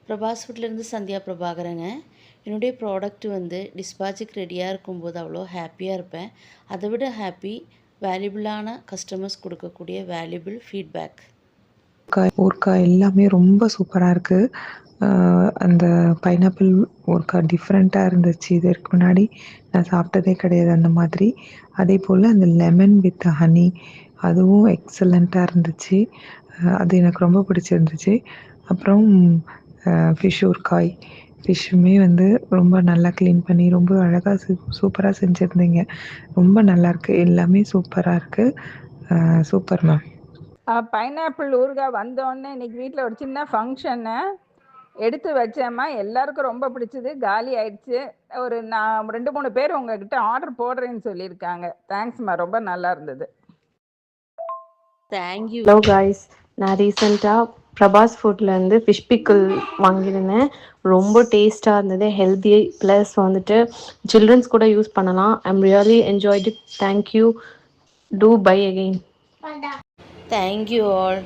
பிரபாஸ் ஃபுட்லேருந்து சந்தியா பிரபாகரங்க. என்னுடைய ப்ராடக்ட் வந்து டிஸ்பாச்சுக்கு ரெடியாக இருக்கும்போது அவ்வளோ ஹாப்பியாக இருப்பேன். அதை விட ஹாப்பி வேல்யூபிளான கஸ்டமர்ஸ் கொடுக்கக்கூடிய வேல்யூபிள் ஃபீட்பேக். ஊறுகாய் எல்லாமே ரொம்ப சூப்பராக இருக்குது. அந்த பைனாப்பிள் ஊறுகாய் டிஃப்ரெண்ட்டாக இருந்துச்சு. இதற்கு முன்னாடி நான் சாப்பிட்டதே கிடையாது அந்த மாதிரி. அதே போல் அந்த லெமன் வித் ஹனி அதுவும் எக்ஸலண்ட்டாக இருந்துச்சு. அது எனக்கு ரொம்ப பிடிச்சிருந்துச்சு. அப்புறம் ஃபிஷ் ஊறுகாய் ஃபிஷ்ஷுமே வந்து ரொம்ப நல்லா க்ளீன் பண்ணி ரொம்ப அழகாக சூப்பராக செஞ்சுருந்தீங்க. ரொம்ப நல்லாயிருக்கு. எல்லாமே சூப்பராக இருக்குது. Super ma'am. பைனாப்பிள் ஊறுகாய் வந்தோடனே இன்னைக்கு வீட்டில் ஒரு சின்ன ஃபங்க்ஷன்னு எடுத்து வச்சேம்மா. எல்லாருக்கும் ரொம்ப பிடிச்சது. காலி ஆயிடுச்சு. நான் 2-3 பேர் உங்ககிட்ட ஆர்டர் போடுறேன்னு சொல்லியிருக்காங்க. தேங்க்ஸ்மா, ரொம்ப நல்லா இருந்தது. தேங்க்யூ. ஹலோ காய்ஸ், நான் ரீசெண்டாக பிரபாஸ் ஃபுட்லேருந்து ஃபிஷ் பிக்கிள் வாங்கியிருந்தேன். ரொம்ப டேஸ்ட்டாக இருந்தது. ஹெல்தி ப்ளஸ் வந்துட்டு சில்ட்ரன்ஸ் கூட யூஸ் பண்ணலாம். I'm really enjoyed it. Thank you. Do buy again. Thank you all.